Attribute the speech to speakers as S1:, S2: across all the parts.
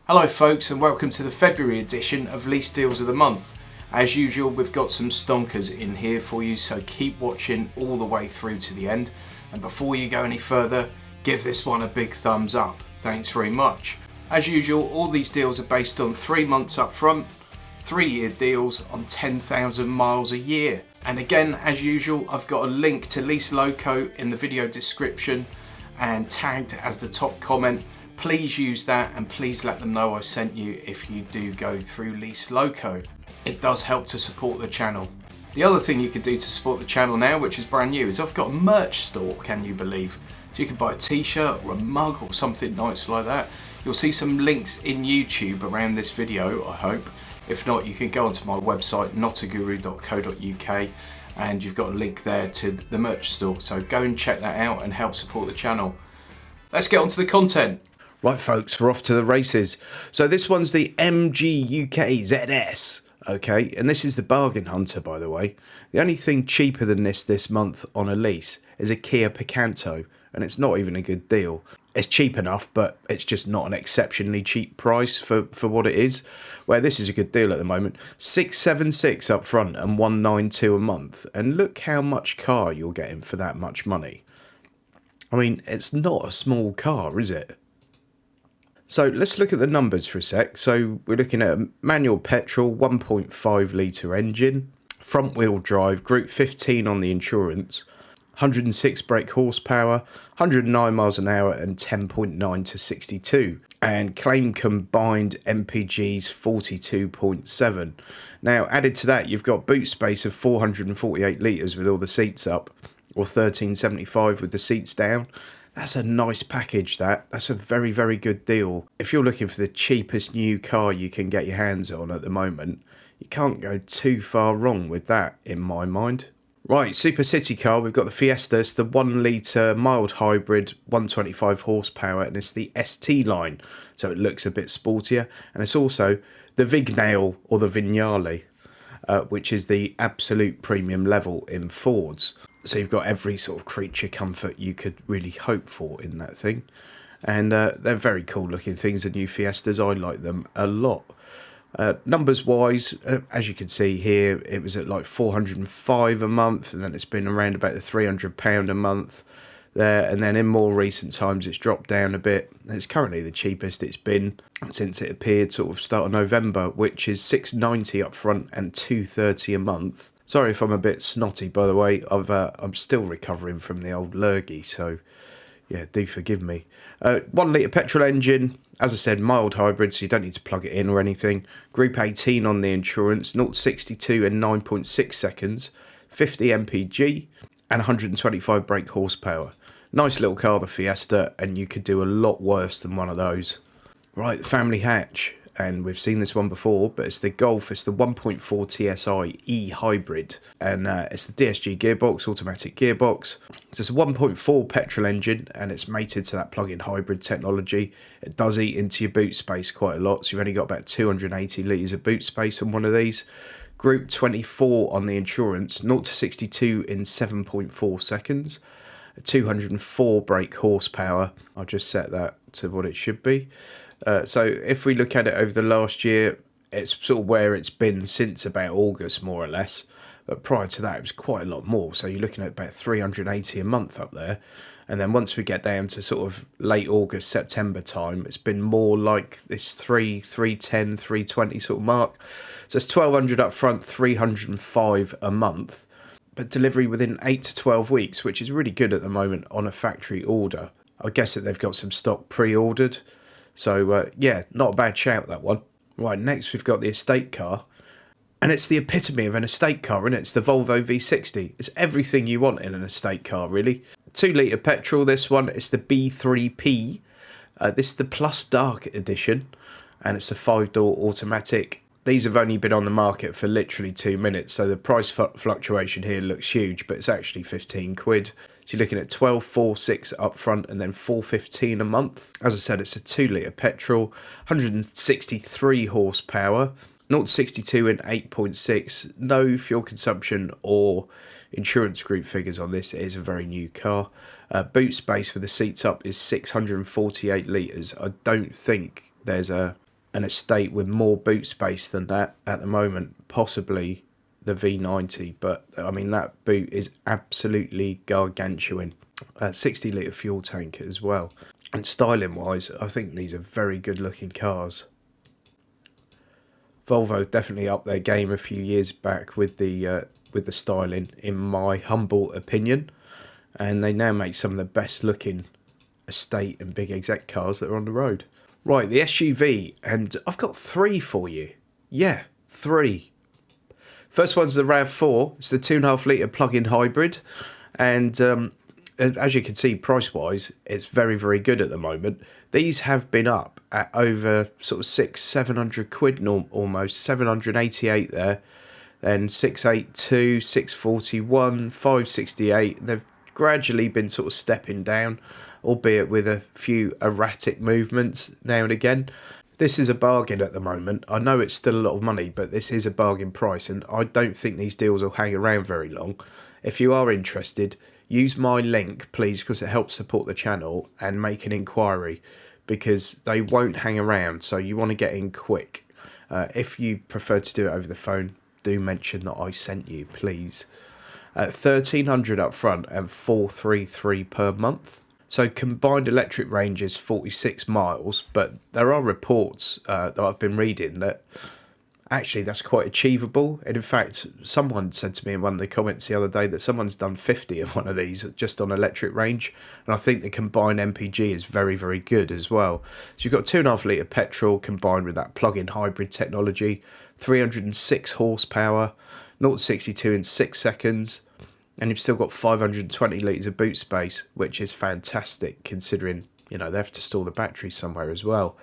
S1: Hello folks, and welcome to the February edition of Lease Deals of the Month. As usual, we've got some stonkers in here for you, so keep watching all the way through to the end. And before you go any further, give this one a big thumbs up. Thanks very much. As usual, all these deals are based on 3 months up front, 3-year deals on 10,000 miles a year. And again, as usual, I've got a link to Lease Loco in the video description and tagged as the top comment. Please use that and please let them know I sent you if you do go through Lease Loco. It does help to support the channel. The other thing you can do to support the channel now, which is brand new, is I've got a merch store, can you believe? So you can buy a t-shirt or a mug or something nice like that. You'll see some links in YouTube around this video, I hope. If not, you can go onto my website, notaguru.co.uk, and you've got a link there to the merch store. So go and check that out and help support the channel. Let's get on to the content. Right folks, we're off to the races. So this one's the MG UK ZS, okay, and this is the bargain hunter, by the way. The only thing cheaper than this month on a lease is a Kia Picanto, and it's not even a good deal. It's cheap enough, but it's just not an exceptionally cheap price for what it is. Where this is a good deal at the moment. 676 up front and 192 a month, and look how much car you're getting for that much money. I mean, it's not a small car, is it? So let's look at the numbers for a sec. So we're looking at a manual petrol, 1.5 litre engine, front wheel drive, group 15 on the insurance, 106 brake horsepower, 109 miles an hour and 10.9 to 62. And claim combined MPG's 42.7. Now added to that, you've got boot space of 448 litres with all the seats up, or 1375 with the seats down. That's a nice package, that's a very, very good deal. If you're looking for the cheapest new car you can get your hands on at the moment, you can't go too far wrong with that, in my mind. Right, super city car, we've got the Fiesta. It's the 1 litre mild hybrid, 125 horsepower, and it's the ST line, so it looks a bit sportier. And it's also the Vignale, or the Vignale, which is the absolute premium level in Fords. So you've got every sort of creature comfort you could really hope for in that thing. And they're very cool looking things, the new Fiestas. I like them a lot. Numbers wise, as you can see here, it was at like 405 a month, and then it's been around about the £300 a month there. And then in more recent times, it's dropped down a bit. It's currently the cheapest it's been since it appeared sort of start of November, which is £690 up front and £230 a month. Sorry if I'm a bit snotty, by the way. I'm still recovering from the old lurgy, so yeah, do forgive me. 1 litre petrol engine, as I said, mild hybrid, so you don't need to plug it in or anything. Group 18 on the insurance, 0 to 62 in 9.6 seconds, 50 mpg, and 125 brake horsepower. Nice little car, the Fiesta, and you could do a lot worse than one of those. Right, the family hatch. And we've seen this one before, but it's the Golf. It's the 1.4 TSI E hybrid, and it's the DSG gearbox, automatic gearbox. So it's a 1.4 petrol engine, and it's mated to that plug-in hybrid technology. It does eat into your boot space quite a lot, so you've only got about 280 litres of boot space on one of these. Group 24 on the insurance, 0 to 62 in 7.4 seconds. 204 brake horsepower. I'll just set that to what it should be. So if we look at it over the last year, it's sort of where it's been since about August, more or less. But prior to that, it was quite a lot more. So you're looking at about 380 a month up there. And then once we get down to sort of late August, September time, it's been more like this 310, 320 sort of mark. So it's 1,200 up front, 305 a month. But delivery within 8 to 12 weeks, which is really good at the moment on a factory order. I guess that they've got some stock pre-ordered. So, yeah, not a bad shout, that one. Right, next we've got the estate car. And it's the epitome of an estate car, isn't it? It's the Volvo V60. It's everything you want in an estate car, really. 2 litre petrol, this one. It's the B3P. This is the Plus Dark edition. And it's a 5-door automatic. These have only been on the market for literally 2 minutes. So the price fluctuation here looks huge, but it's actually 15 quid. So you're looking at 12,460 up front and then 415 a month. As I said, it's a 2 litre petrol, 163 horsepower, 0 to 62 in 8.6. No fuel consumption or insurance group figures on this. It is a very new car. Boot space with the seats up is 648 litres. I don't think there's a an estate with more boot space than that at the moment, possibly the V90, but I mean that boot is absolutely gargantuan. 60 litre fuel tank as well. And styling wise, I think these are very good looking cars. Volvo definitely upped their game a few years back with the styling, in my humble opinion, and they now make some of the best looking estate and big exec cars that are on the road. Right, the SUV, and I've got 3 for you. Yeah, 3. First one's the RAV4. It's the 2.5 litre plug-in hybrid, and as you can see, price-wise, it's very, very good at the moment. These have been up at over sort of 600-700 quid, almost 788 there, then 682, 641, 568. They've gradually been sort of stepping down, albeit with a few erratic movements now and again. This is a bargain at the moment. I know it's still a lot of money, but this is a bargain price, and I don't think these deals will hang around very long. If you are interested, use my link, please, because it helps support the channel, and make an inquiry, because they won't hang around, so you want to get in quick. If you prefer to do it over the phone, do mention that I sent you, please. 1,300 up front and 433 per month. So combined electric range is 46 miles, but there are reports that I've been reading that actually that's quite achievable. And in fact, someone said to me in one of the comments the other day that someone's done 50 of one of these just on electric range. And I think the combined MPG is very, very good as well. So you've got 2.5 litre petrol combined with that plug-in hybrid technology, 306 horsepower, 0 to 62 in 6 seconds. And you've still got 520 litres of boot space, which is fantastic considering, you know, they have to store the battery somewhere as well.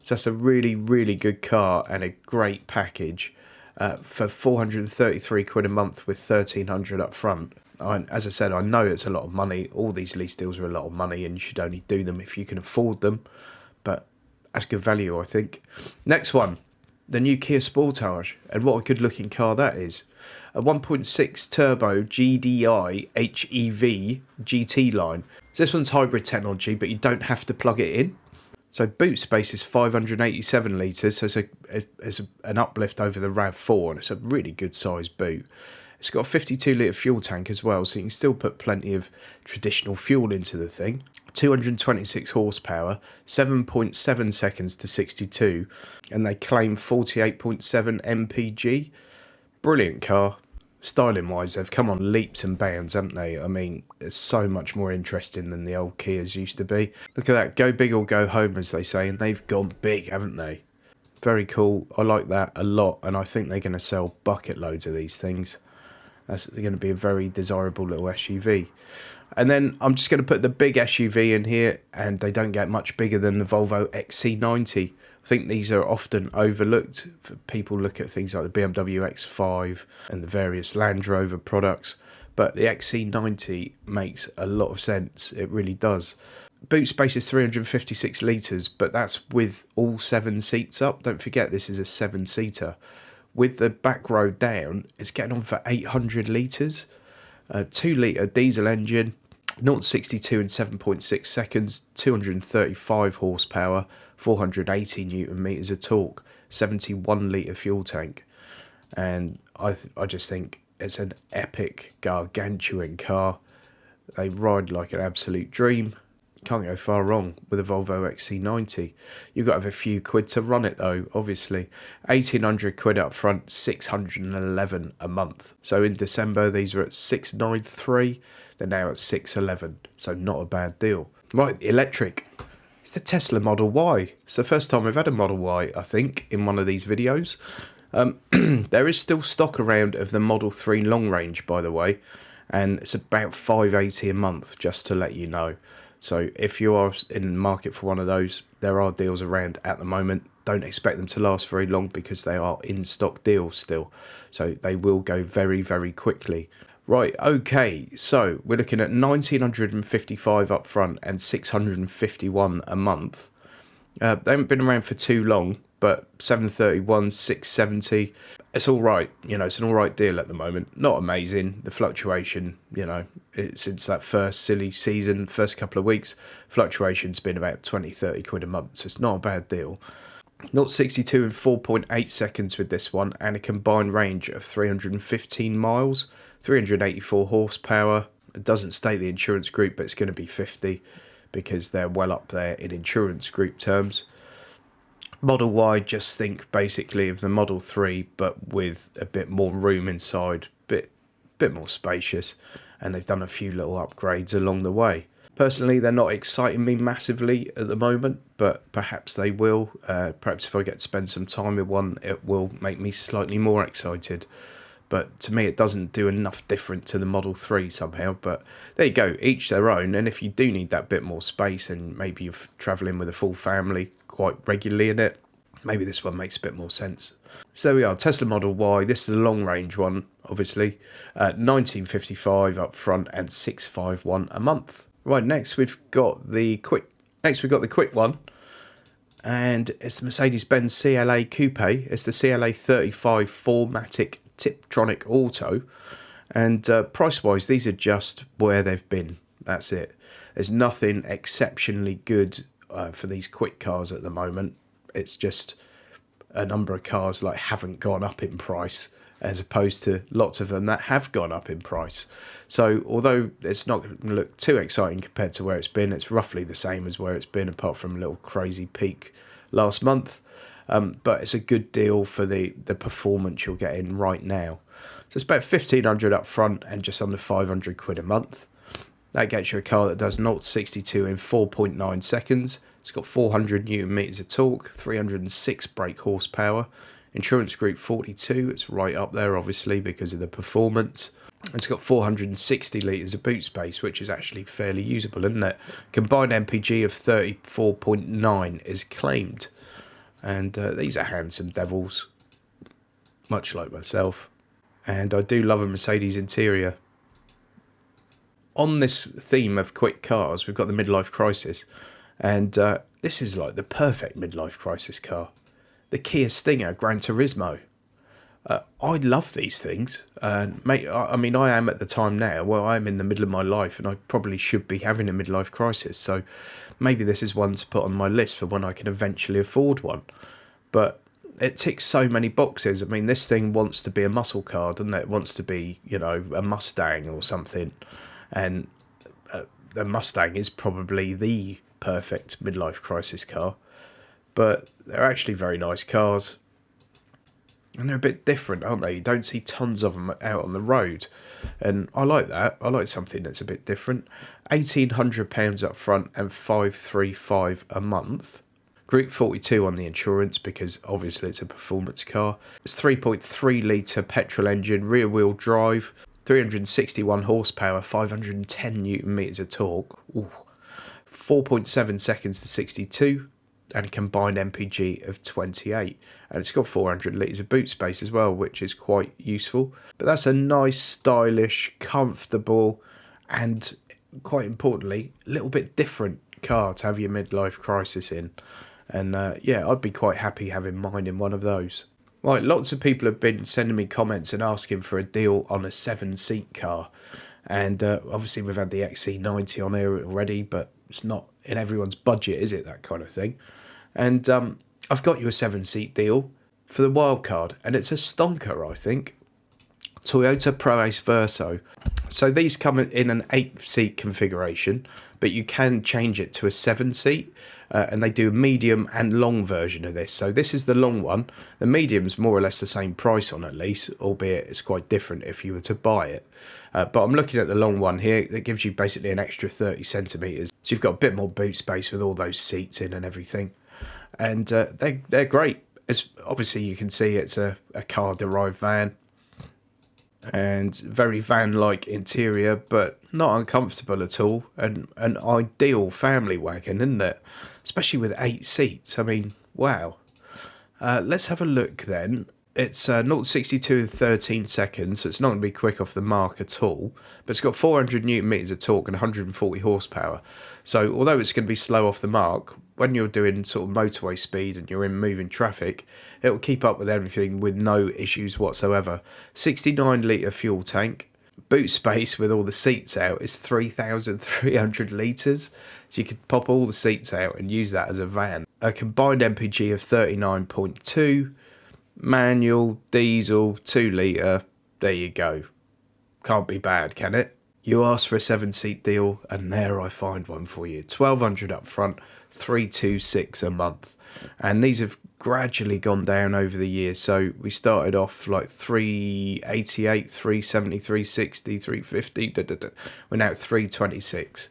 S1: So that's a really, really good car and a great package for 433 quid a month with 1,300 up front. As I said, I know it's a lot of money. All these lease deals are a lot of money, and you should only do them if you can afford them. But that's good value, I think. Next one, the new Kia Sportage, and what a good looking car that is. A 1.6 turbo GDI HEV GT line. So this one's hybrid technology, but you don't have to plug it in. So boot space is 587 litres, so it's an uplift over the RAV4, and it's a really good sized boot. It's got a 52 litre fuel tank as well, so you can still put plenty of traditional fuel into the thing. 226 horsepower, 7.7 seconds to 62, and they claim 48.7 mpg. Brilliant car. Styling wise, they've come on leaps and bounds, haven't they? I mean, it's so much more interesting than the old Kias used to be. Look at that, go big or go home, as they say, and they've gone big, haven't they? Very cool. I like that a lot, and I think they're going to sell bucket loads of these things. They're going to be a very desirable little SUV. And then I'm just going to put the big SUV in here, and they don't get much bigger than the Volvo XC90. I think these are often overlooked. People look at things like the BMW X5 and the various Land Rover products, but the XC90 makes a lot of sense. It really does. Boot space is 356 litres, but that's with all 7 seats up. Don't forget, this is a 7-seater. With the back row down, it's getting on for 800 litres. 2 litre diesel engine, 0 to 62 in 7.6 seconds, 235 horsepower, 480 newton meters of torque, 71 litre fuel tank. And I just think it's an epic, gargantuan car. They ride like an absolute dream. Can't go far wrong with a Volvo XC90. You've got to have a few quid to run it though, obviously. 1,800 quid up front, 611 a month. So in December, these were at 693. They're now at 611. So not a bad deal. Right, electric. It's the Tesla Model Y. It's the first time we've had a Model Y, I think, in one of these videos. There is still stock around of the Model 3 long range, by the way. And it's about $580 a month, just to let you know. So if you are in the market for one of those, there are deals around at the moment. Don't expect them to last very long because they are in stock deals still. So they will go very, very quickly. Right, okay, so we're looking at 1,955 up front and 651 a month. They haven't been around for too long, but 731, 670, it's all right. You know, it's an all right deal at the moment. Not amazing. The fluctuation, you know, since that first silly season, first couple of weeks, fluctuation's been about 20, 30 quid a month. So it's not a bad deal. 0-62 in 4.8 seconds with this one, and a combined range of 315 miles, 384 horsepower. It doesn't state the insurance group, but it's going to be 50 because they're well up there in insurance group terms. Model Y, just think basically of the Model 3, but with a bit more room inside, bit more spacious, and they've done a few little upgrades along the way. Personally, they're not exciting me massively at the moment, but perhaps they will. Perhaps if I get to spend some time with one, it will make me slightly more excited. But to me, it doesn't do enough different to the Model 3 somehow. But there you go, each their own. And if you do need that bit more space, and maybe you're travelling with a full family quite regularly in it, maybe this one makes a bit more sense. So there we are, Tesla Model Y. This is the long range one, obviously. 1955 up front and 651 a month. Right, next we've got the quick one, and it's the Mercedes-Benz CLA Coupe. It's the CLA 35 4MATIC Tiptronic Auto, and price-wise, these are just where they've been. That's it. There's nothing exceptionally good for these quick cars at the moment. It's just a number of cars like haven't gone up in price, as opposed to lots of them that have gone up in price. So although it's not going to look too exciting compared to where it's been, it's roughly the same as where it's been, apart from a little crazy peak last month. But it's a good deal for the performance you're getting right now. So it's about 1,500 up front and just under 500 quid a month. That gets you a car that does 0-62 in 4.9 seconds. It's got 400 newton meters of torque, 306 brake horsepower. Insurance group 42, it's right up there obviously because of the performance. It's got 460 litres of boot space, which is actually fairly usable, isn't it? Combined MPG of 34.9 is claimed. And these are handsome devils, much like myself. And I do love a Mercedes interior. On this theme of quick cars, we've got the midlife crisis. And this is like the perfect midlife crisis car. The Kia Stinger Gran Turismo. I love these things. Mate, I mean, I am at the time now, well, I'm in the middle of my life and I probably should be having a midlife crisis. So maybe this is one to put on my list for when I can eventually afford one. But it ticks so many boxes. I mean, this thing wants to be a muscle car, doesn't it? It wants to be, you know, a Mustang or something. And the Mustang is probably the perfect midlife crisis car. But they're actually very nice cars. And they're a bit different, aren't they? You don't see tons of them out on the road. And I like that. I like something that's a bit different. £1,800 up front and 535 a month. Group 42 on the insurance because obviously it's a performance car. It's 3.3 litre petrol engine, rear wheel drive, 361 horsepower, 510 newton meters of torque. Ooh. 4.7 seconds to 62. And a combined MPG of 28, and it's got 400 litres of boot space as well, which is quite useful. But that's a nice, stylish, comfortable, and quite importantly, a little bit different car to have your midlife crisis in. And yeah, I'd be quite happy having mine in one of those. Right, lots of people have been sending me comments and asking for a deal on a 7-seat car. And obviously we've had the XC90 on here already, but it's not in everyone's budget, is it, that kind of thing? And I've got you a 7-seat deal for the Wildcard, and it's a stonker, I think. Toyota Proace Verso. So these come in an 8-seat configuration, but you can change it to a 7-seat, and they do a medium and long version of this. So this is the long one. The medium's more or less the same price on at Lease, albeit it's quite different if you were to buy it. But I'm looking at the long one here. That gives you basically an extra 30 centimetres. So you've got a bit more boot space with all those seats in and everything. And they're great. As obviously you can see, it's a car-derived van. And very van-like interior, but not uncomfortable at all. And an ideal family wagon, isn't it? Especially with 8 seats. I mean, wow. Let's have a look then. It's 0-62 in 13 seconds, so it's not going to be quick off the mark at all. But it's got 400 newton meters of torque and 140 horsepower. So although it's going to be slow off the mark, when you're doing sort of motorway speed and you're in moving traffic, it will keep up with everything with no issues whatsoever. 69 litre fuel tank. Boot space with all the seats out is 3,300 litres. So you could pop all the seats out and use that as a van. a combined MPG of 39.2, manual, diesel, 2 litre, there you go. Can't be bad, can it? You asked for a 7-seat deal, and there I find one for you. 1,200 up front, 326 a month. And these have gradually gone down over the years. So we started off like 388, 370, 360, 350. We're now at 326.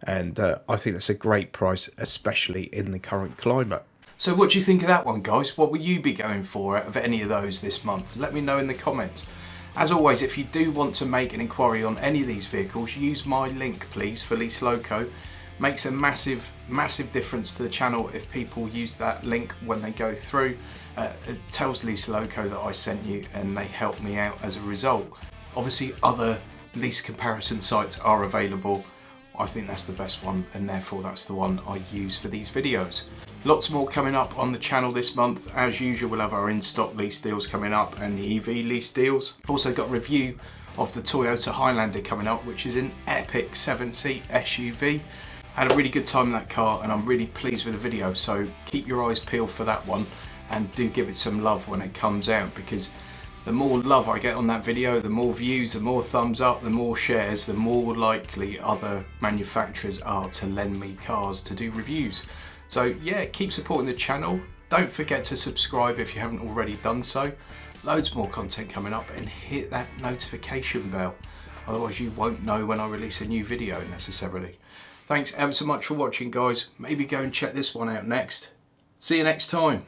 S1: And I think that's a great price, especially in the current climate. So what do you think of that one, guys? What will you be going for out of any of those this month? Let me know in the comments. As always, if you do want to make an inquiry on any of these vehicles, use my link please for Lease Loco. Makes a massive difference to the channel if people use that link when they go through. It tells Lease Loco that I sent you and they help me out as a result. Obviously other lease comparison sites are available. I think that's the best one, and therefore that's the one I use for these videos. Lots more coming up on the channel this month. As usual, we'll have our in-stock lease deals coming up and the EV lease deals. I've also got a review of the Toyota Highlander coming up, which is an epic 7-seat SUV. I had a really good time in that car and I'm really pleased with the video, so keep your eyes peeled for that one and do give it some love when it comes out, because the more love I get on that video, the more views, the more thumbs up, the more shares, the more likely other manufacturers are to lend me cars to do reviews. So yeah, keep supporting the channel. Don't forget to subscribe if you haven't already done so. Loads more content coming up, and hit that notification bell. Otherwise you won't know when I release a new video necessarily. Thanks ever so much for watching, guys. Maybe go and check this one out next. See you next time.